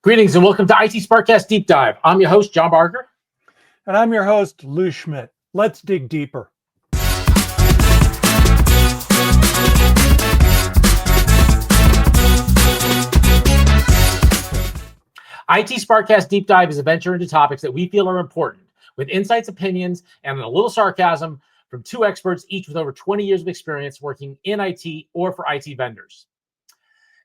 Greetings and welcome to IT SPARC Cast Deep Dive. I'm your host, John Barker. And I'm your host, Lou Schmidt. Let's dig deeper. IT SPARC Cast Deep Dive is a venture into topics that we feel are important, with insights, opinions, and a little sarcasm from two experts, each with over 20 years of experience working in IT or for IT vendors.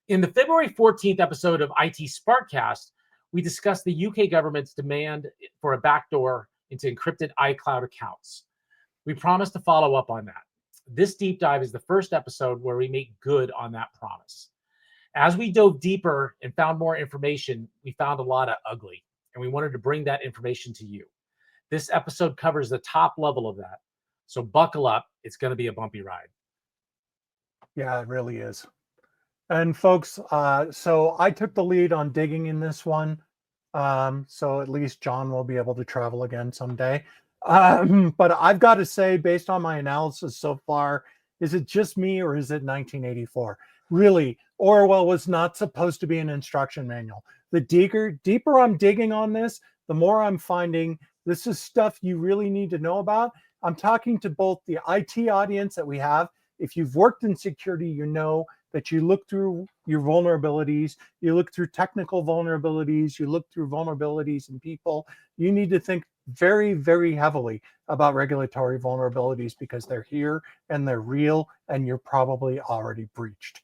In the February 14th episode of IT SPARC Cast, we discussed the UK government's demand for a backdoor into encrypted iCloud accounts. We promised to follow up on that. This deep dive is the first episode where we make good on that promise. As we dove deeper and found more information, we found a lot of ugly, and we wanted to bring that information to you. This episode covers the top level of that. So buckle up. It's going to be a bumpy ride. Yeah, it really is. And folks, so I took the lead on digging in this one. So at least John will be able to travel again someday. But I've got to say, based on my analysis so far, is it just me or is it 1984? Really, Orwell was not supposed to be an instruction manual. The deeper I'm digging on this, the more I'm finding this is stuff you really need to know about. I'm talking to both the IT audience that we have. If you've worked in security, you know that you look through your vulnerabilities, you look through technical vulnerabilities, you look through vulnerabilities in people. You need to think very, very heavily about regulatory vulnerabilities because they're here and they're real and you're probably already breached.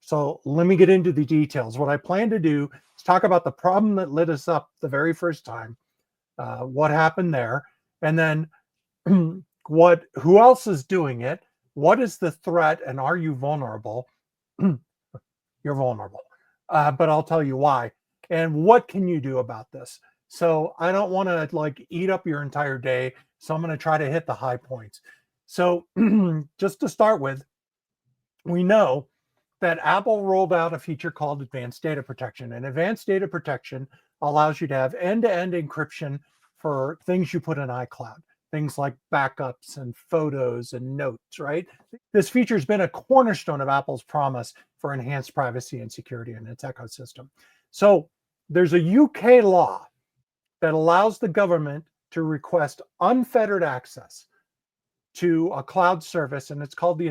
So let me get into the details. What I plan to do is talk about the problem that lit us up the very first time, what happened there, and then who else is doing it, what is the threat, and are you vulnerable? You're vulnerable, but I'll tell you why, and what can you do about this? So I don't want to eat up your entire day, so I'm going to try to hit the high points. So just to start with, we know that Apple rolled out a feature called Advanced Data Protection. And Advanced Data Protection allows you to have end-to-end encryption for things you put in iCloud, things like backups and photos and notes, right? This feature has been a cornerstone of Apple's promise for enhanced privacy and security in its ecosystem. So there's a UK law that allows the government to request unfettered access to a cloud service, and it's called the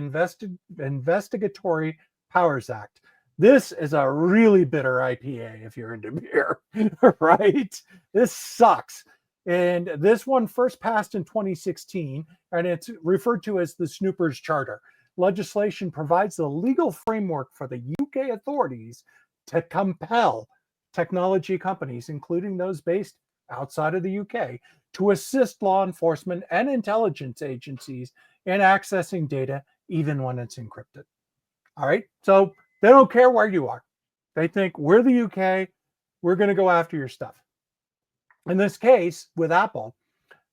Investigatory Powers Act. This is a really bitter IPA if you're into beer, right? This sucks. And this one first passed in 2016, and it's referred to as the Snoopers Charter. Legislation provides the legal framework for the UK authorities to compel technology companies, including those based outside of the UK, to assist law enforcement and intelligence agencies in accessing data, even when it's encrypted. All right, so they don't care where you are. They think we're the UK, we're going to go after your stuff. In this case, with Apple,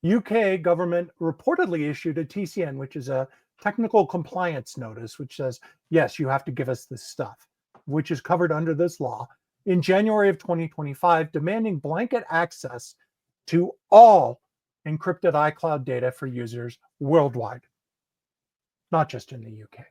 UK government reportedly issued a TCN, which is a technical compliance notice, which says, yes, you have to give us this stuff, which is covered under this law, in January of 2025, demanding blanket access to all encrypted iCloud data for users worldwide, not just in the UK.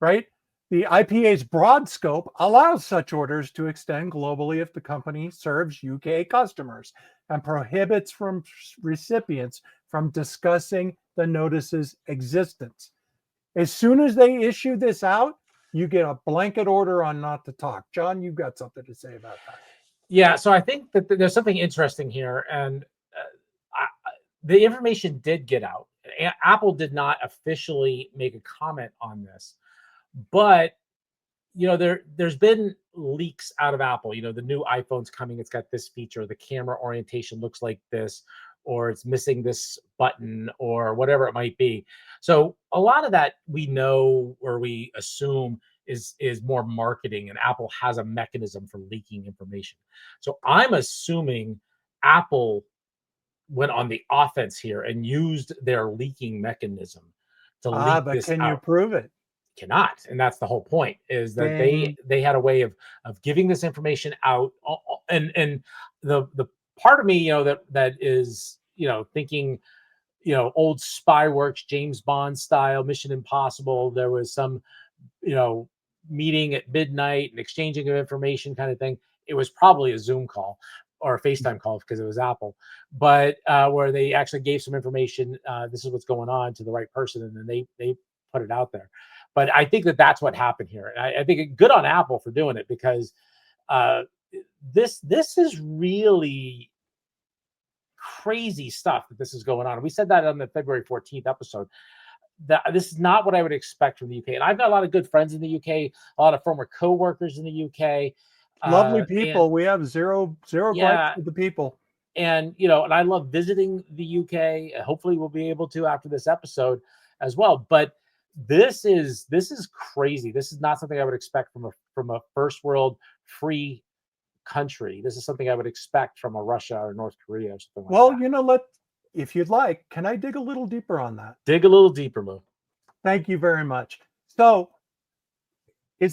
Right? The IPA's broad scope allows such orders to extend globally if the company serves UK customers and prohibits from recipients from discussing the notice's existence. As soon as they issue this out, you get a blanket order on not to talk. John, you've got something to say about that. Yeah, so I think that there's something interesting here, and the information did get out. Apple did not officially make a comment on this. But, there's been leaks out of Apple. The new iPhone's coming. It's got this feature. The camera orientation looks like this, or it's missing this button, or whatever it might be. So a lot of that we know, or we assume is more marketing, and Apple has a mechanism for leaking information. So I'm assuming Apple went on the offense here and used their leaking mechanism to leak But this can out. you prove it? Cannot, and that's the whole point, is that they had a way of giving this information out, and the part of me that is thinking old spy works, James Bond style, Mission Impossible. There was some meeting at midnight and exchanging of information kind of thing. it was probably a Zoom call or a FaceTime call because it was Apple, but where they actually gave some information. This is what's going on to the right person, and then they put it out there. But I think that that's what happened here. And I think good on Apple for doing it, because this is really crazy stuff that this is going on. We said that on the February 14th episode. That this is not what I would expect from the UK. And I've got a lot of good friends in the UK, a lot of former co-workers in the UK. Lovely people. We have zero Yeah. gripes with the people. And, you know, and I love visiting the UK. Hopefully we'll be able to after this episode as well. But this is crazy. This is not something I would expect from a first world free country. This is something I would expect from a Russia or North Korea or something like that. Well, you know, if you'd like, can I dig a little deeper on that? Dig a little deeper, Mo. Thank you very much. So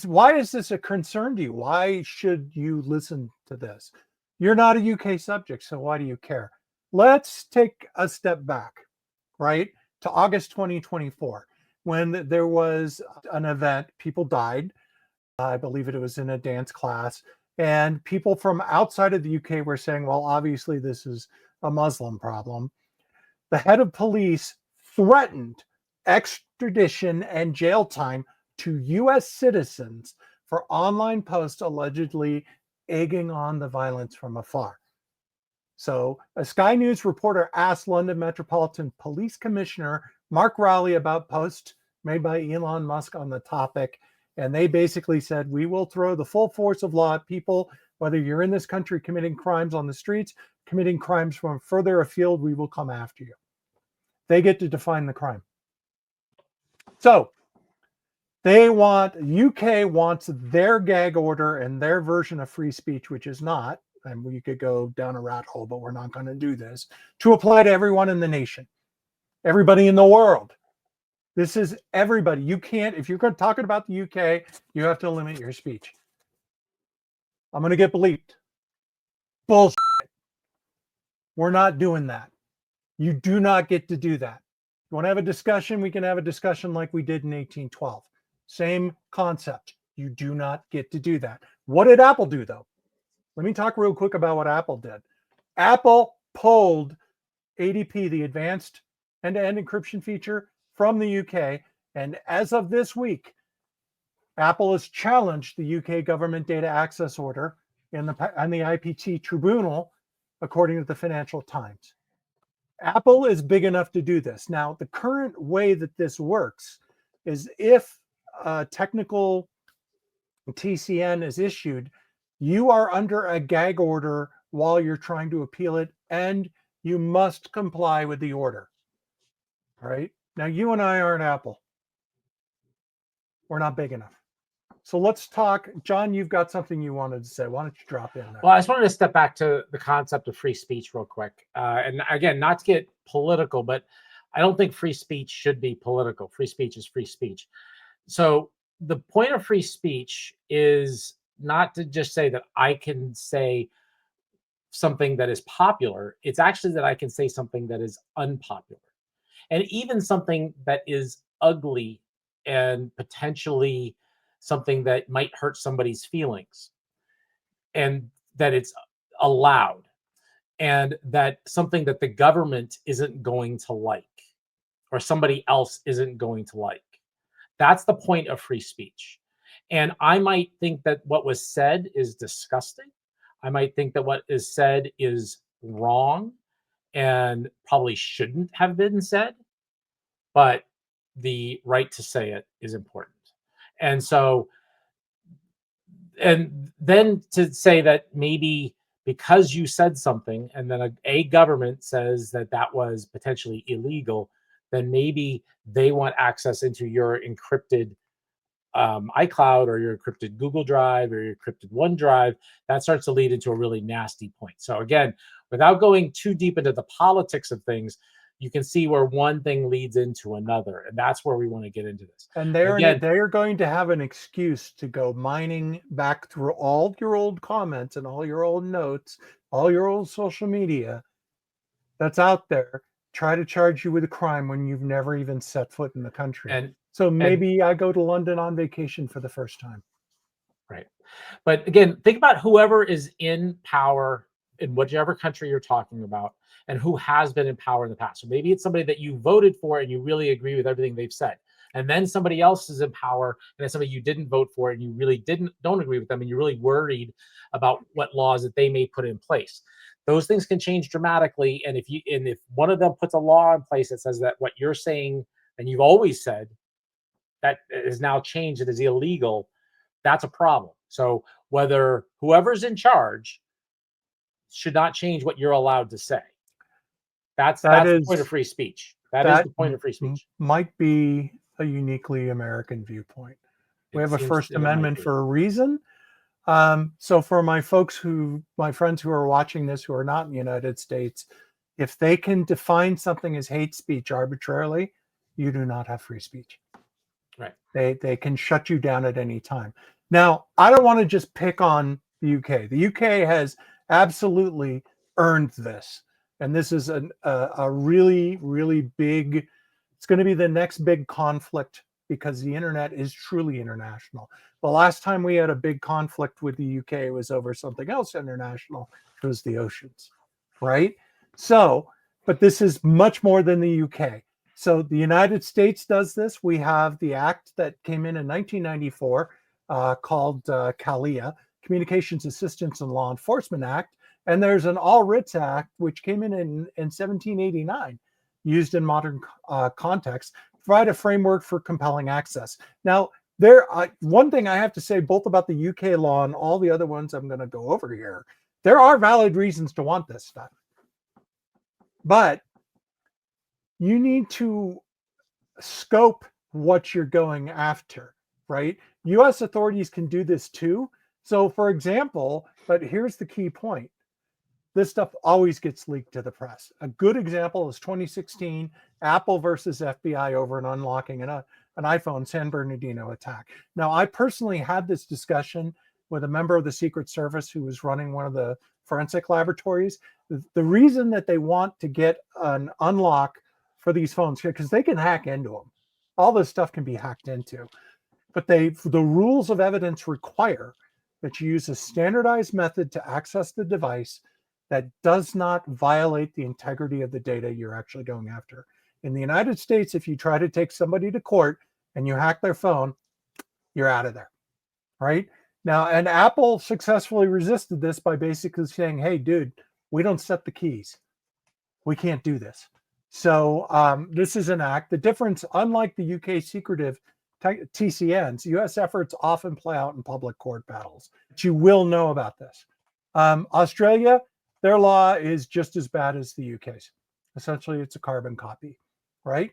why is this a concern to you? Why should you listen to this? You're not a UK subject, so why do you care? Let's take a step back, right, to August 2024, when there was an event. People died. I believe it was in a dance class. And people from outside of the UK were saying, well, obviously this is a Muslim problem. The head of police threatened extradition and jail time to US citizens for online posts allegedly egging on the violence from afar. So a Sky News reporter asked London Metropolitan Police Commissioner Mark Rowley about posts made by Elon Musk on the topic. And they basically said, we will throw the full force of law at people, whether you're in this country committing crimes on the streets, committing crimes from further afield, we will come after you. They get to define the crime. So UK wants their gag order and their version of free speech, which is not, and we could go down a rat hole, but we're not going to do this, to apply to everyone in the nation, everybody in the world. This is everybody. You can't, if you're talking about the UK, you have to limit your speech. I'm going to get bleeped. Bullshit. We're not doing that. You do not get to do that. You want to have a discussion? We can have a discussion like we did in 1812. Same concept. You do not get to do that. What did Apple do, though? Let me talk real quick about what Apple did. Apple pulled ADP, the advanced end-to-end encryption feature, from the UK. And as of this week, Apple has challenged the UK government data access order on the IPT tribunal, according to the Financial Times. Apple is big enough to do this. Now, the current way that this works is if a technical TCN is issued, you are under a gag order while you're trying to appeal it, and you must comply with the order. All right? Now, you and I aren't Apple. We're not big enough. So let's talk. John, you've got something you wanted to say. Why don't you drop in there? Well, I just wanted to step back to the concept of free speech real quick. And again, not to get political, but I don't think free speech should be political. Free speech is free speech. So the point of free speech is not to just say that I can say something that is popular. It's actually that I can say something that is unpopular. And even something that is ugly and potentially something that might hurt somebody's feelings, and that it's allowed, and that something that the government isn't going to like or somebody else isn't going to like. That's the point of free speech. And I might think that what was said is disgusting. I might think that what is said is wrong and probably shouldn't have been said, but the right to say it is important. And so, and then to say that maybe because you said something and then a government says that that was potentially illegal, then maybe they want access into your encrypted iCloud or your encrypted Google Drive or your encrypted OneDrive. That starts to lead into a really nasty point. So again, without going too deep into the politics of things, you can see where one thing leads into another, and that's where we want to get into this. And they're going to have an excuse to go mining back through all your old comments and all your old notes, all your old social media that's out there, try to charge you with a crime when you've never even set foot in the country. So maybe I go to London on vacation for the first time. Right. But again, think about whoever is in power in whichever country you're talking about and who has been in power in the past. So maybe it's somebody that you voted for and you really agree with everything they've said. And then somebody else is in power and it's somebody you didn't vote for and you really don't agree with them and you're really worried about what laws that they may put in place. Those things can change dramatically. And if one of them puts a law in place that says that what you're saying and you've always said that is now changed, it is illegal, that's a problem. So whether whoever's in charge should not change what you're allowed to say. That's the point of free speech. That is the point of free speech. Might be a uniquely American viewpoint. We have a First Amendment for a reason. So for my friends who are watching this who are not in the United States, if they can define something as hate speech arbitrarily, you do not have free speech. Right. They can shut you down at any time. Now, I don't want to just pick on the UK. The UK has absolutely earned this. And this is a really, really big, it's going to be the next big conflict because the internet is truly international. The last time we had a big conflict with the UK was over something else international. It was the oceans, right? So, but this is much more than the UK. So the United States does this. We have the act that came in 1994 called CALIA, Communications Assistance and Law Enforcement Act. And there's an All Writs Act, which came in 1789, used in modern context, to provide a framework for compelling access. Now, one thing I have to say both about the UK law and all the other ones I'm going to go over here, there are valid reasons to want this stuff. But you need to scope what you're going after, right? US authorities can do this too. So for example, but here's the key point. This stuff always gets leaked to the press. A good example is 2016, Apple versus FBI over an unlocking an iPhone San Bernardino attack. Now, I personally had this discussion with a member of the Secret Service who was running one of the forensic laboratories. The reason that they want to get an unlock for these phones, because they can hack into them. All this stuff can be hacked into. But the rules of evidence require that you use a standardized method to access the device that does not violate the integrity of the data you're actually going after. In the United States, if you try to take somebody to court and you hack their phone, you're out of there, right? Now, and Apple successfully resisted this by basically saying, hey, dude, we don't set the keys. We can't do this. So this is an act. The difference, unlike the UK secretive TCNs, US efforts often play out in public court battles. But you will know about this. Australia, their law is just as bad as the UK's. Essentially, it's a carbon copy, right?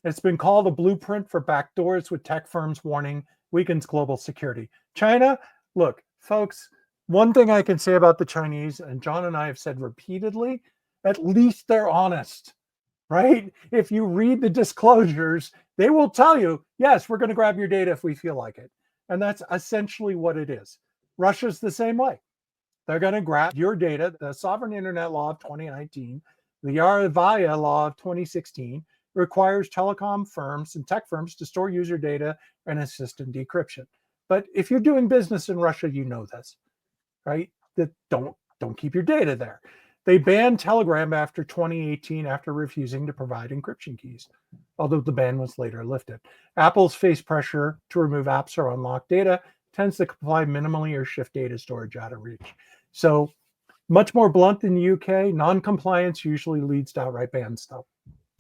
It's been called a blueprint for backdoors with tech firms warning weakens global security. China, look, folks, one thing I can say about the Chinese, and John and I have said repeatedly, at least they're honest, right? If you read the disclosures, they will tell you, yes, we're going to grab your data if we feel like it. And that's essentially what it is. Russia's the same way. They're going to grab your data. The Sovereign Internet Law of 2019, the Yarovaya Law of 2016 requires telecom firms and tech firms to store user data and assist in decryption. But if you're doing business in Russia, you know this, right? That don't keep your data there. They banned Telegram after 2018 after refusing to provide encryption keys, although the ban was later lifted. Apple's face pressure to remove apps or unlock data tends to comply minimally or shift data storage out of reach. So much more blunt in the UK, non-compliance usually leads to outright ban stuff,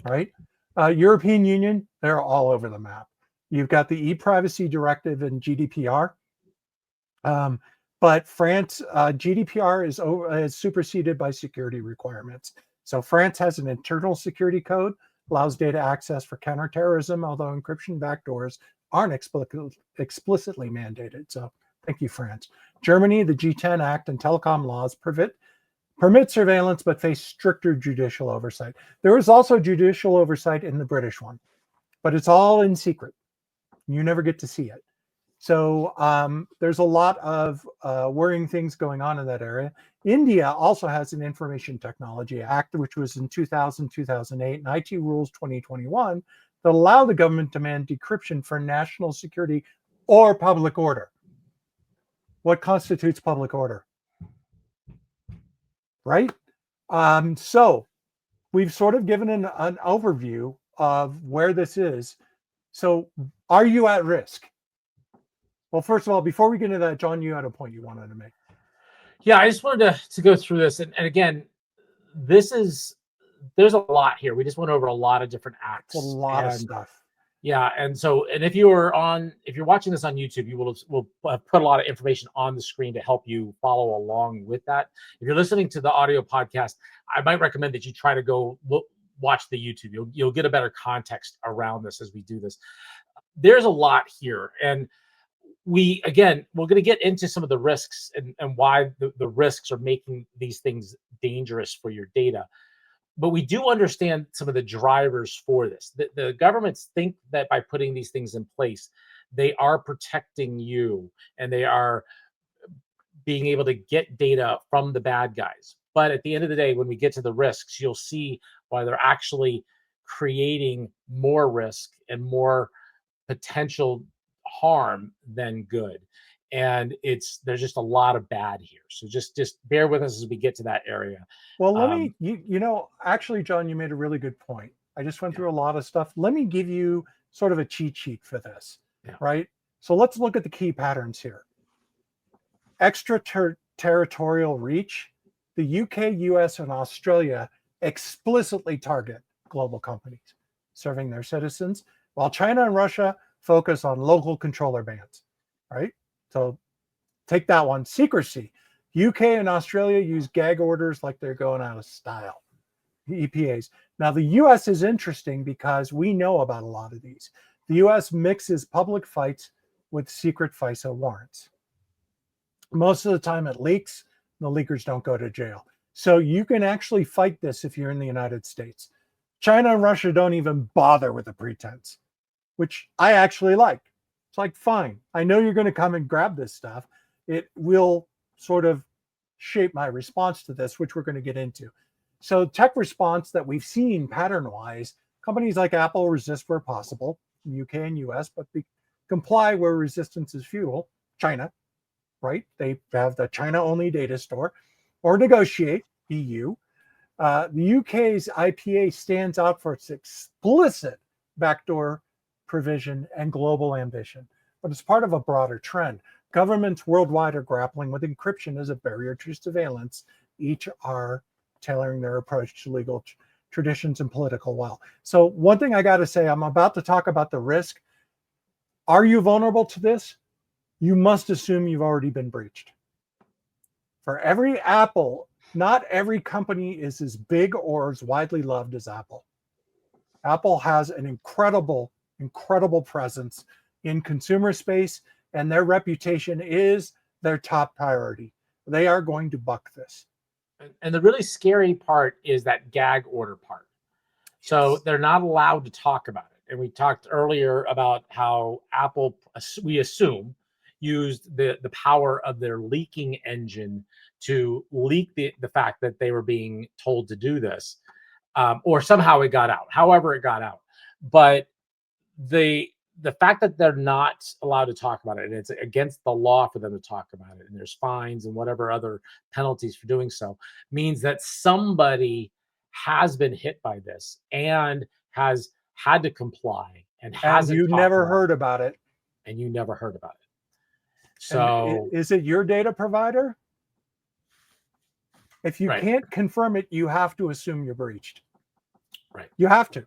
right? European Union, they're all over the map. You've got the e-privacy directive and GDPR. But France, GDPR is superseded by security requirements. So France has an internal security code, allows data access for counterterrorism, although encryption backdoors aren't explicitly mandated. So thank you, France. Germany, the G10 Act and telecom laws permit surveillance, but face stricter judicial oversight. There is also judicial oversight in the British one, but it's all in secret. You never get to see it. So there's a lot of worrying things going on in that area. India also has an Information Technology Act, which was in 2000, 2008, and IT Rules 2021 that allow the government to demand decryption for national security or public order. what constitutes public order, right? So we've sort of given an overview of where this is. So are you at risk? Well, first of all, before we get into that, John, you had a point you wanted to make. Yeah, I just wanted to go through this. And again, there's a lot here. We just went over a lot of different acts. It's a lot of stuff. Yeah, and if you're watching this on YouTube, we'll put a lot of information on the screen to help you follow along with that. If you're listening to the audio podcast, I might recommend that you try to go watch the YouTube. You'll get a better context around this as we do this. There's a lot here, and we're going to get into some of the risks and why the risks are making these things dangerous for your data. But we do understand some of the drivers for this. The governments think that by putting these things in place, they are protecting you and they are being able to get data from the bad guys. But at the end of the day, when we get to the risks, you'll see why they're actually creating more risk and more potential harm than good. And there's just a lot of bad here. So just bear with us as we get to that area. Well, let me, actually, John, you made a really good point. I just went through a lot of stuff. Let me give you sort of a cheat sheet for this, right? So let's look at the key patterns here. Extraterritorial reach. The UK, US, and Australia explicitly target global companies serving their citizens, while China and Russia focus on local controller bands, right? So take that one. Secrecy. UK and Australia use gag orders like they're going out of style. EPAs. Now, the US is interesting because we know about a lot of these. The US mixes public fights with secret FISA warrants. Most of the time it leaks, the leakers don't go to jail. So you can actually fight this if you're in the United States. China and Russia don't even bother with the pretense, which I actually like. It's like, fine, I know you're going to come and grab this stuff. It will sort of shape my response to this, which we're going to get into. So tech response that we've seen pattern-wise, companies like Apple resist where possible, UK and US, but comply where resistance is futile. China, right? They have the China-only data store, or negotiate, EU. The UK's IPA stands out for its explicit backdoor provision and global ambition, but it's part of a broader trend. Governments worldwide are grappling with encryption as a barrier to surveillance. Each are tailoring their approach to legal traditions and political will. So one thing I got to say, I'm about to talk about the risk. Are you vulnerable to this? You must assume you've already been breached. For every Apple, not every company is as big or as widely loved as Apple. Apple has an incredible presence in consumer space, and their reputation is their top priority. They are going to buck this. And the really scary part is that gag order part. So they're not allowed to talk about it. And we talked earlier about how Apple, we assume, used the power of their leaking engine to leak the fact that they were being told to do this, or somehow it got out, however it got out. But the fact that they're not allowed to talk about it, and it's against the law for them to talk about it, and there's fines and whatever other penalties for doing so, means that somebody has been hit by this and has had to comply and hasn't. You never heard about it. And you never heard about it. So and is it your data provider? If you can't confirm it, you have to assume you're breached. Right. You have to.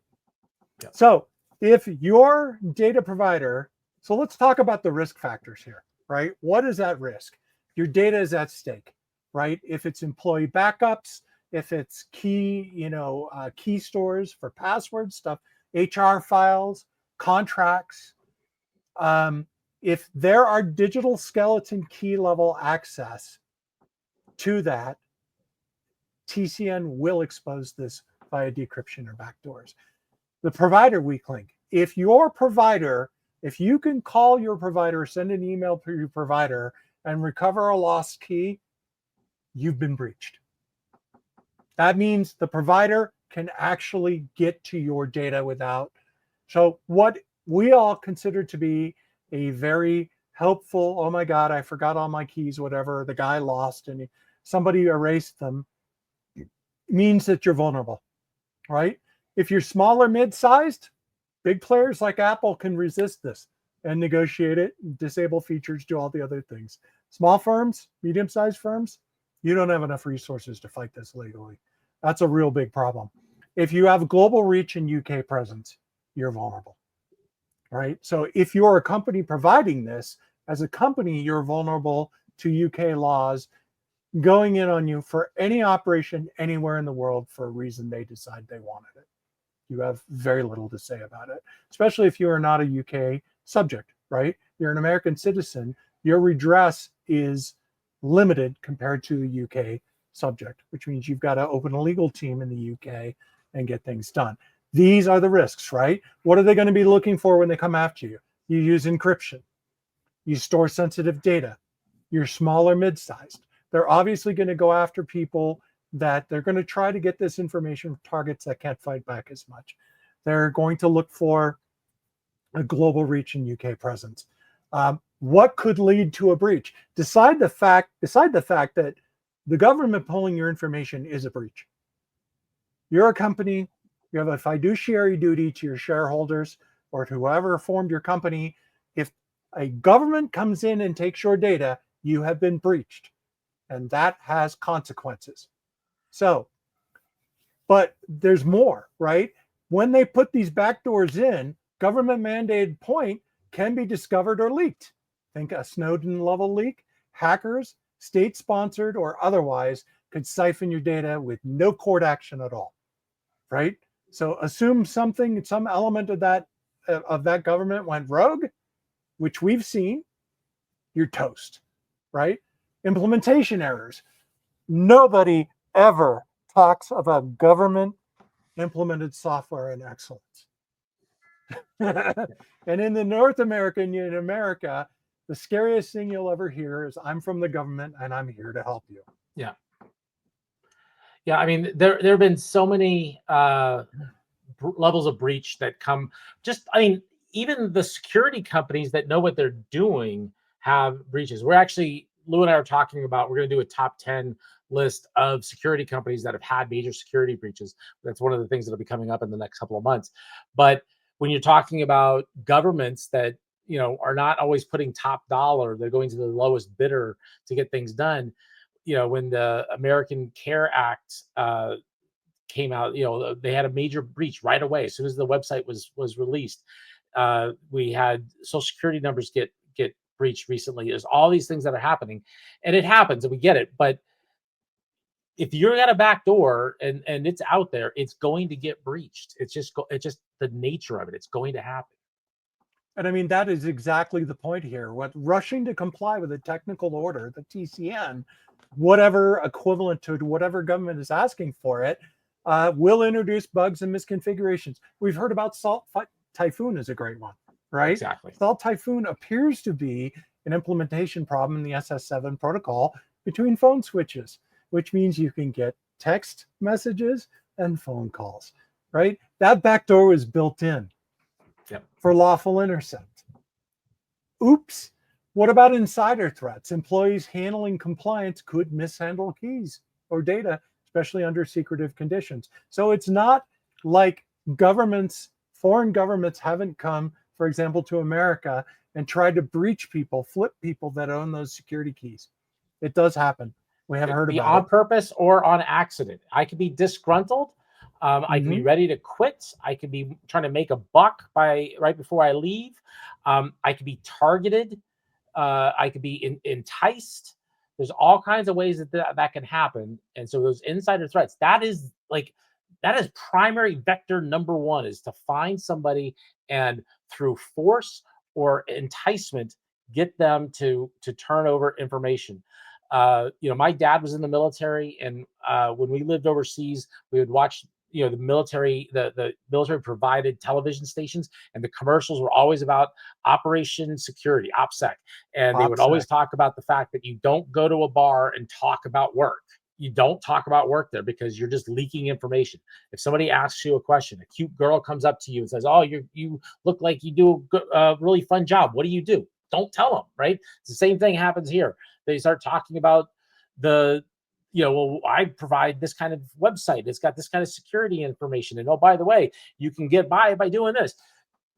Yep. So if your data provider, so let's talk about the risk factors here, right? What is at risk? Your data is at stake, right? If it's employee backups, if it's key stores for password stuff, HR files, contracts. If there are digital skeleton key level access to that, TCN will expose this via decryption or backdoors. The provider weak link. If you can call your provider, send an email to your provider and recover a lost key, you've been breached. That means the provider can actually get to your data without. So what we all consider to be a very helpful. Oh my God, I forgot all my keys, whatever. The guy lost and somebody erased them, means that you're vulnerable, right? If you're small or mid-sized, big players like Apple can resist this and negotiate it, disable features, do all the other things. Small firms, medium-sized firms, you don't have enough resources to fight this legally. That's a real big problem. If you have global reach and UK presence, you're vulnerable, right? So if you're a company providing this, as a company, you're vulnerable to UK laws going in on you for any operation anywhere in the world for a reason they decide they wanted it. You have very little to say about it, especially if you are not a UK subject, right? You're an American citizen. Your redress is limited compared to a UK subject, which means you've got to open a legal team in the UK and get things done. These are the risks, right? What are they going to be looking for when they come after you? You use encryption. You store sensitive data. You're small or mid-sized. They're obviously going to go after people that they're going to try to get this information from targets that can't fight back as much. They're going to look for a global reach and UK presence. What could lead to a breach? Decide the fact that the government pulling your information is a breach. You're a company, you have a fiduciary duty to your shareholders or to whoever formed your company. If a government comes in and takes your data, you have been breached, and that has consequences. So, but there's more, right? When they put these backdoors in, government mandated point can be discovered or leaked. Think a Snowden level leak. Hackers, state sponsored or otherwise, could siphon your data with no court action at all, right? So assume some element of that government went rogue, which we've seen, you're toast, right? Implementation errors. Nobody ever talks about government implemented software in excellence. And in the North American, in America, the scariest thing you'll ever hear is, I'm from the government and I'm here to help you. Yeah. Yeah, I mean, there have been so many levels of breach that come. Even the security companies that know what they're doing have breaches. Lou and I are talking about, we're going to do a top 10 list of security companies that have had major security breaches. That's one of the things that'll be coming up in the next couple of months. But when you're talking about governments that, are not always putting top dollar, they're going to the lowest bidder to get things done. When the American Care Act came out, they had a major breach right away. As soon as the website was released, we had social security numbers get breached recently. There's all these things that are happening, and it happens, and we get it. But if you're at a back door and it's out there, it's going to get breached. It's just the nature of it. It's going to happen. And I mean, that is exactly the point here. What rushing to comply with a technical order, the TCN, whatever equivalent to whatever government is asking for it, will introduce bugs and misconfigurations. We've heard about Salt Typhoon is a great one, right? Exactly. Salt Typhoon appears to be an implementation problem in the SS7 protocol between phone switches, which means you can get text messages and phone calls, right? That backdoor was built in. Yep. For lawful intercept. Oops. What about insider threats? Employees handling compliance could mishandle keys or data, especially under secretive conditions. So it's not like foreign governments haven't come, for example, to America and tried to breach people, flip people that own those security keys. It does happen. We have heard about it. On purpose or on accident. I could be disgruntled. I can be ready to quit. I could be trying to make a buck right before I leave. I could be targeted. I could be enticed. There's all kinds of ways that can happen. And so those insider threats, that is primary vector number one, is to find somebody and through force or enticement, get them to turn over information. My dad was in the military, and when we lived overseas, we would watch the military provided television stations, and the commercials were always about Operation Security, OPSEC, and they would always talk about the fact that you don't go to a bar and talk about work. You don't talk about work there because you're just leaking information. If somebody asks you a question, a cute girl comes up to you and says, "Oh, you look like you do a really fun job. What do you do?" don't tell them, right? It's the same thing happens here. They start talking about the, well, I provide this kind of website. It's got this kind of security information. And oh, by the way, you can get by doing this.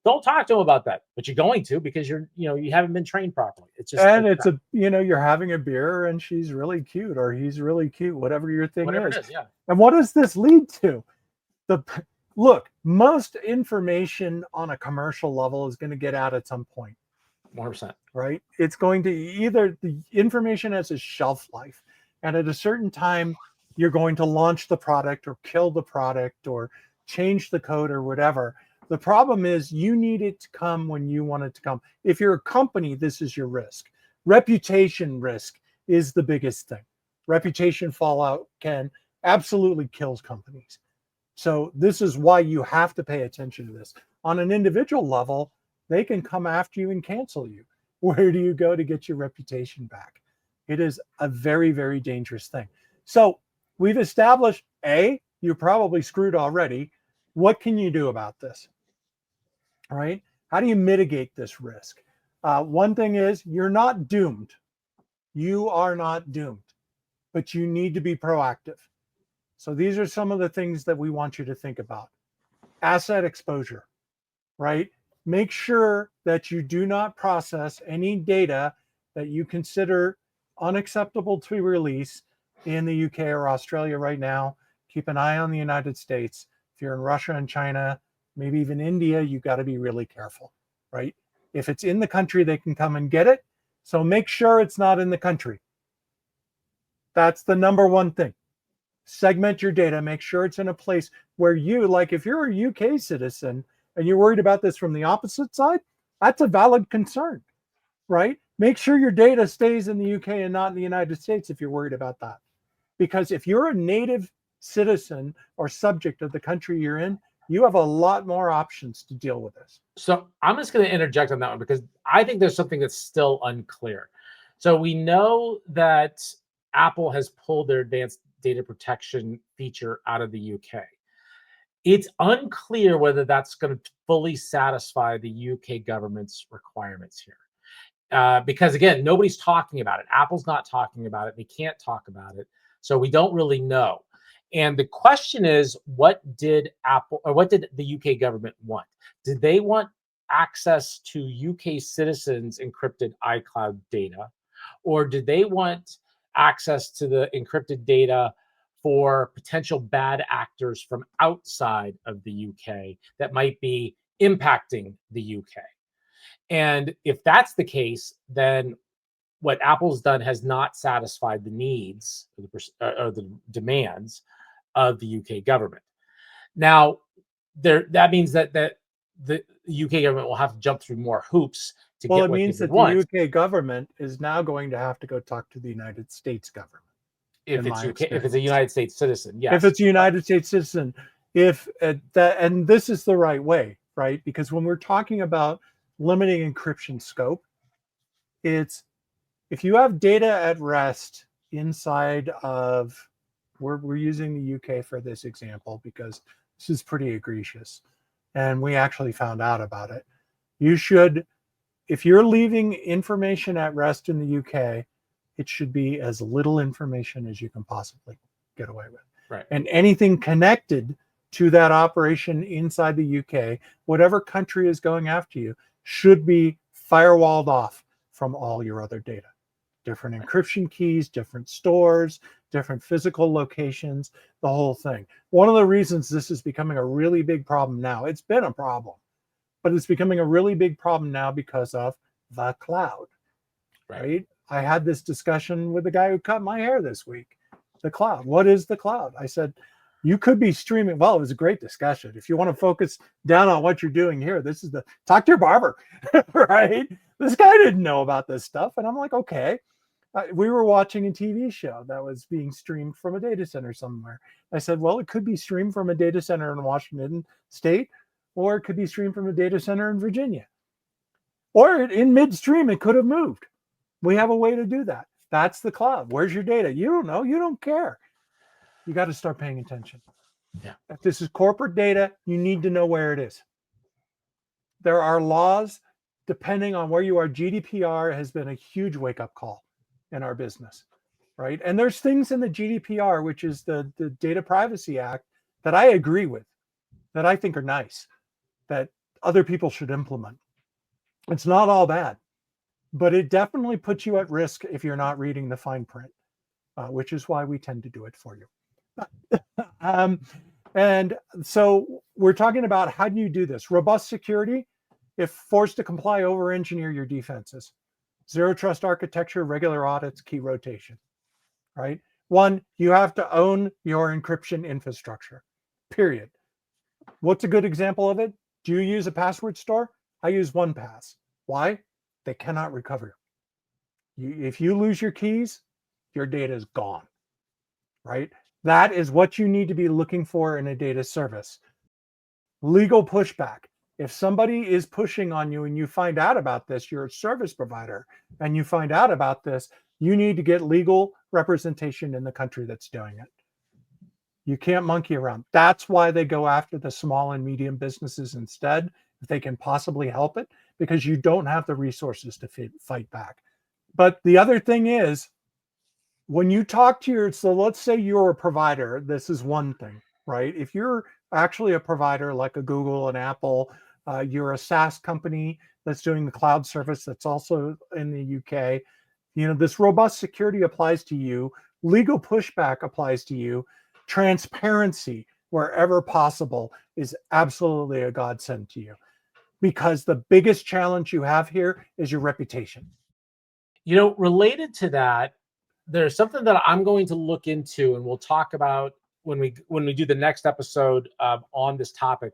Don't talk to them about that, but you're going to, because you haven't been trained properly. It's just, and it's you're having a beer and she's really cute or he's really cute, whatever your thing whatever is. it is. Yeah. And what does this lead to? Look, most information on a commercial level is going to get out at some point. 100%. Right? It's going to either, the information has a shelf life, and at a certain time, you're going to launch the product or kill the product or change the code or whatever. The problem is you need it to come when you want it to come. If you're a company, this is your risk. Reputation risk is the biggest thing. Reputation fallout can absolutely kill companies. So this is why you have to pay attention to this. On an individual level, they can come after you and cancel you. Where do you go to get your reputation back? It is a very, very dangerous thing. So we've established, you're probably screwed already. What can you do about this? All right? How do you mitigate this risk? One thing is, you're not doomed. You are not doomed, but you need to be proactive. So these are some of the things that we want you to think about. Asset exposure, right? Make sure that you do not process any data that you consider unacceptable to release in the UK or Australia right now. Keep an eye on the United States. If you're in Russia and China, maybe even India, you've got to be really careful, right? If it's in the country, they can come and get it. So make sure it's not in the country. That's the number one thing. Segment your data. Make sure it's in a place where you, like if you're a UK citizen and you're worried about this from the opposite side, that's a valid concern, right? Make sure your data stays in the UK and not in the United States if you're worried about that. Because if you're a native citizen or subject of the country you're in, you have a lot more options to deal with this. So I'm just going to interject on that one because I think there's something that's still unclear. So we know that Apple has pulled their advanced data protection feature out of the UK. It's unclear whether that's going to fully satisfy the UK government's requirements here. Because again, nobody's talking about it. Apple's not talking about it. They can't talk about it. So we don't really know. And the question is, what did the UK government want? Did they want access to UK citizens' encrypted iCloud data? Or did they want access to the encrypted data for potential bad actors from outside of the UK that might be impacting the UK? And if that's the case, then what Apple's done has not satisfied the needs or the demands of the UK government. Now, that means that the UK government will have to jump through more hoops to get what they want. Well, it means that the UK government is now going to have to go talk to the United States government. If it's a United States citizen, yes. If it's a United States citizen, and this is the right way, right? Because when we're talking about limiting encryption scope, it's if you have data at rest inside of, we're using the UK for this example because this is pretty egregious, and we actually found out about it. You should, if you're leaving information at rest in the UK, it should be as little information as you can possibly get away with. Right. And anything connected to that operation inside the UK, whatever country is going after you, should be firewalled off from all your other data. Different encryption keys, different stores, different physical locations, the whole thing. One of the reasons this is becoming a really big problem now, it's been a problem, but it's becoming a really big problem now because of the cloud, right? I had this discussion with the guy who cut my hair this week. The cloud. What is the cloud? I said, you could be streaming. Well, it was a great discussion. If you want to focus down on what you're doing here, this is talk to your barber, right? This guy didn't know about this stuff. And I'm like, okay. We were watching a TV show that was being streamed from a data center somewhere. I said, well, it could be streamed from a data center in Washington State, or it could be streamed from a data center in Virginia. Or in midstream, it could have moved. We have a way to do that. That's the cloud. Where's your data? You don't know. You don't care. You got to start paying attention. Yeah. If this is corporate data, you need to know where it is. There are laws depending on where you are, GDPR has been a huge wake-up call in our business, right? And there's things in the GDPR, which is the Data Privacy Act, that I agree with, that I think are nice, that other people should implement. It's not all bad, but it definitely puts you at risk if you're not reading the fine print, which is why we tend to do it for you. And so we're talking about, how do you do this? Robust security, if forced to comply, over-engineer your defenses. Zero trust architecture, regular audits, key rotation, right? One, you have to own your encryption infrastructure, period. What's a good example of it? Do you use a password store? I use 1Pass. Why? They cannot recover. If you lose your keys, your data is gone, right? That is what you need to be looking for in a data service. Legal pushback. If somebody is pushing on you and you find out about this, you're a service provider, and you find out about this, you need to get legal representation in the country that's doing it. You can't monkey around. That's why they go after the small and medium businesses instead, if they can possibly help it, because you don't have the resources to fight back. But the other thing is, when you talk to so let's say you're a provider, this is one thing, right? If you're actually a provider like a Google and Apple, you're a SaaS company that's doing the cloud service that's also in the UK, this robust security applies to you. Legal pushback applies to you. Transparency, wherever possible, is absolutely a godsend to you, because the biggest challenge you have here is your reputation. Related to that, there's something that I'm going to look into, and we'll talk about when we do the next episode on this topic.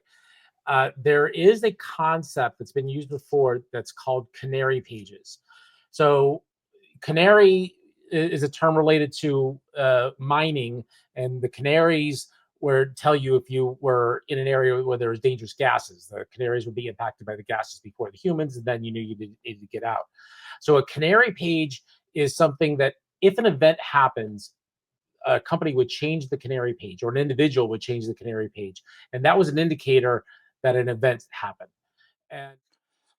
There is a concept that's been used before that's called canary pages. So canary is a term related to mining, and the canaries tell you if you were in an area where there was dangerous gases. The canaries would be impacted by the gases before the humans, and then you knew you needed to get out. So a canary page is something that, if an event happens, a company would change the canary page, or an individual would change the canary page, and that was an indicator that an event happened. And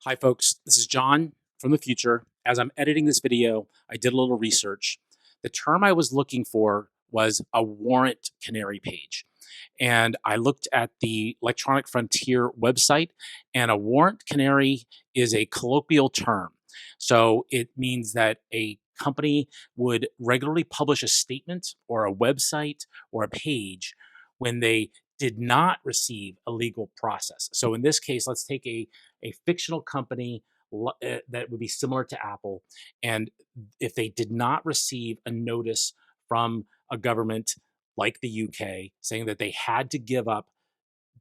hi, folks. This is John from the future. As I'm editing this video, I did a little research. The term I was looking for was a warrant canary page. And I looked at the Electronic Frontier website, and a warrant canary is a colloquial term. So it means that a company would regularly publish a statement or a website or a page when they did not receive a legal process. So in this case, let's take a fictional company that would be similar to Apple. And if they did not receive a notice from a government like the UK saying that they had to give up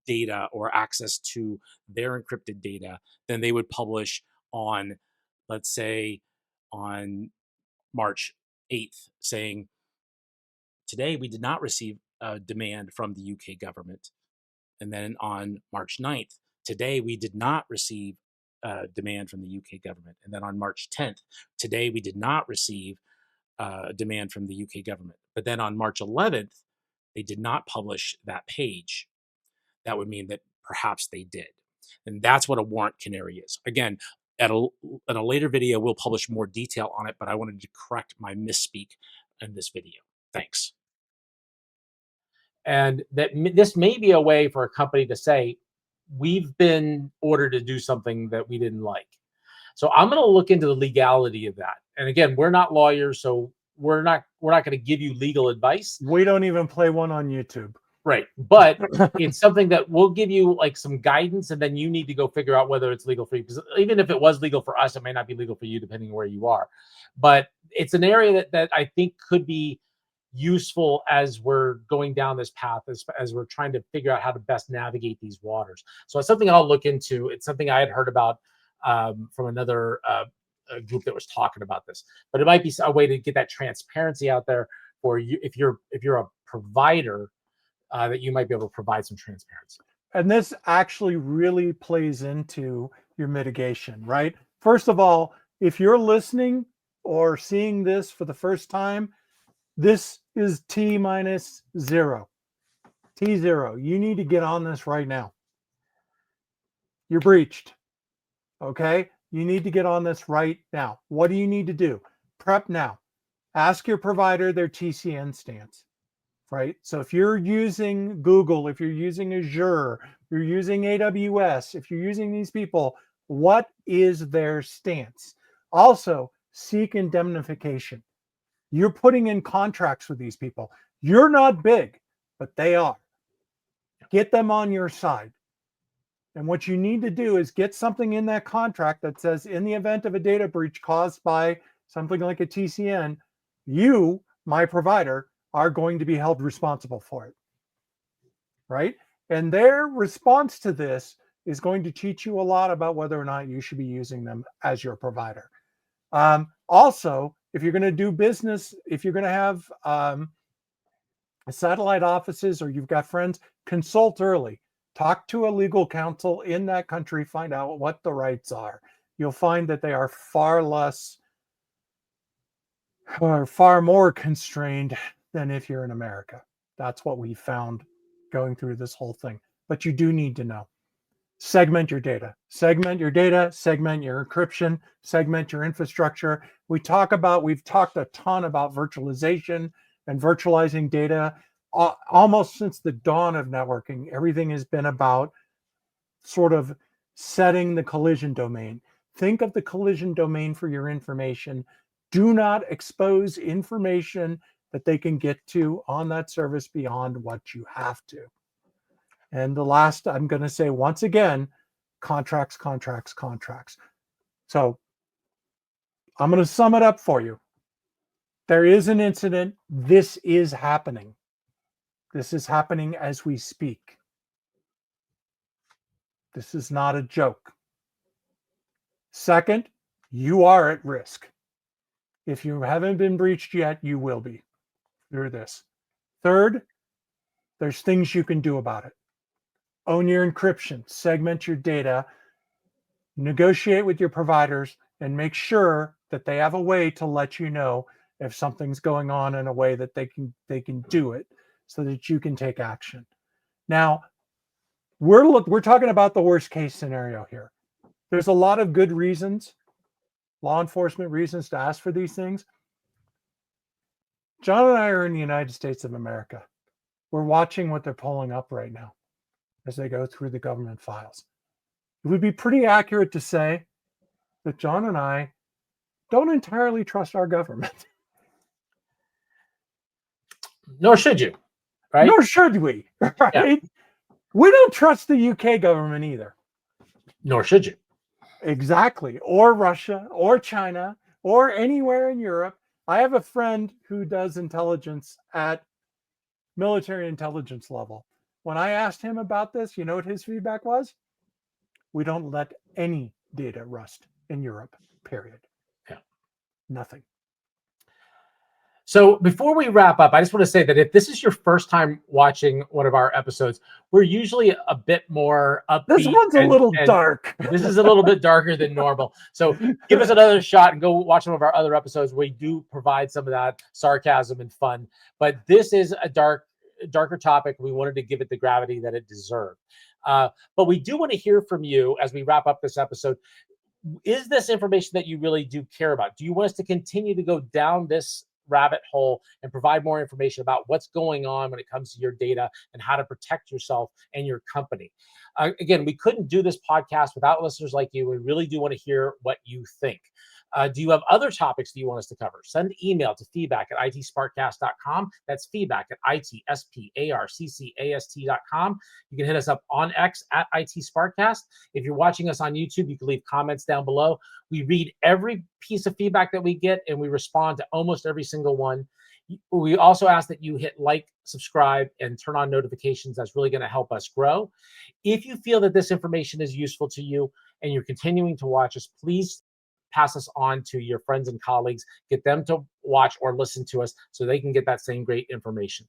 data or access to their encrypted data, then they would publish on, let's say, on March 8th, saying, today we did not receive a demand from the UK government. And then on March 9th, today we did not receive a demand from the UK government. And then on March 10th, today we did not receive a demand from the UK government. But then on March 11th, they did not publish that page. That would mean that perhaps they did. And that's what a warrant canary is. Again, in a later video, we'll publish more detail on it, but I wanted to correct my misspeak in this video. Thanks. And that this may be a way for a company to say, we've been ordered to do something that we didn't like. So I'm going to look into the legality of that. And again, we're not lawyers, so we're not going to give you legal advice. We don't even play one on YouTube. Right. But it's something that will give you like some guidance, and then you need to go figure out whether it's legal for you. Because even if it was legal for us, it may not be legal for you, depending on where you are. But it's an area that I think could be useful as we're going down this path, as we're trying to figure out how to best navigate these waters. So it's something I'll look into. It's something I had heard about from another group that was talking about this. But it might be a way to get that transparency out there for you if you're a provider. That you might be able to provide some transparency. And this actually really plays into your mitigation, right? First of all, if you're listening or seeing this for the first time, this is T-0. T0. You need to get on this right now. You're breached. Okay? You need to get on this right now. What do you need to do? Prep now. Ask your provider their TCN stance, right? So if you're using Google, if you're using Azure, if you're using AWS, if you're using these people, what is their stance? Also, seek indemnification. You're putting in contracts with these people. You're not big, but they are. Get them on your side. And what you need to do is get something in that contract that says, in the event of a data breach caused by something like a TCN, you, my provider, are going to be held responsible for it. Right? And their response to this is going to teach you a lot about whether or not you should be using them as your provider. Also, if you're going to do business, if you're going to have satellite offices or you've got friends, consult early. Talk to a legal counsel in that country, find out what the rights are. You'll find that they are far less or far more constrained than if you're in America. That's what we found going through this whole thing. But you do need to know. Segment your data, segment your encryption, segment your infrastructure. We've talked a ton about virtualization and virtualizing data. Almost since the dawn of networking, everything has been about sort of setting the collision domain. Think of the collision domain for your information. Do not expose information that they can get to on that service beyond what you have to. And the last, I'm going to say once again, contracts. So I'm going to sum it up for you. There is an incident. This is happening. This is happening as we speak. This is not a joke. Second, you are at risk. If you haven't been breached yet, you will be through this. Third, there's things you can do about it. Own your encryption, segment your data, negotiate with your providers, and make sure that they have a way to let you know if something's going on in a way that they can do it so that you can take action. Now, we're talking about the worst case scenario here. There's a lot of good reasons, law enforcement reasons to ask for these things. John and I are in the United States of America. We're watching what they're pulling up right now as they go through the government files. It would be pretty accurate to say that John and I don't entirely trust our government. Nor should you, right? Nor should we, right? Yeah. We don't trust the UK government either. Nor should you. Exactly. Or Russia, or China, or anywhere in Europe. I have a friend who does intelligence at military intelligence level. When I asked him about this, you know what his feedback was? We don't let any data rust in Europe, period. Yeah. Nothing. So before we wrap up, I just want to say that if this is your first time watching one of our episodes, we're usually a bit more upbeat. This one's a little dark. This is a little bit darker than normal. So give us another shot and go watch some of our other episodes where we do provide some of that sarcasm and fun. But this is a darker topic. We wanted to give it the gravity that it deserved. But we do want to hear from you as we wrap up this episode. Is this information that you really do care about? Do you want us to continue to go down this rabbit hole and provide more information about what's going on when it comes to your data and how to protect yourself and your company? Again, we couldn't do this podcast without listeners like you. We really do want to hear what you think. Do you have other topics that you want us to cover? Send email to feedback@itsparkcast.com. That's feedback at itsparkcast.com. You can hit us up on X at IT SPARCcast. If you're watching us on YouTube, you can leave comments down below. We read every piece of feedback that we get, and we respond to almost every single one. We also ask that you hit like, subscribe, and turn on notifications. That's really going to help us grow. If you feel that this information is useful to you and you're continuing to watch us, please pass us on to your friends and colleagues. Get them to watch or listen to us so they can get that same great information.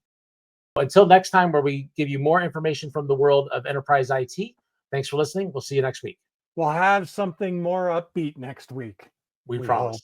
Until next time, where we give you more information from the world of enterprise IT. Thanks for listening. We'll see you next week. We'll have something more upbeat next week. We promise.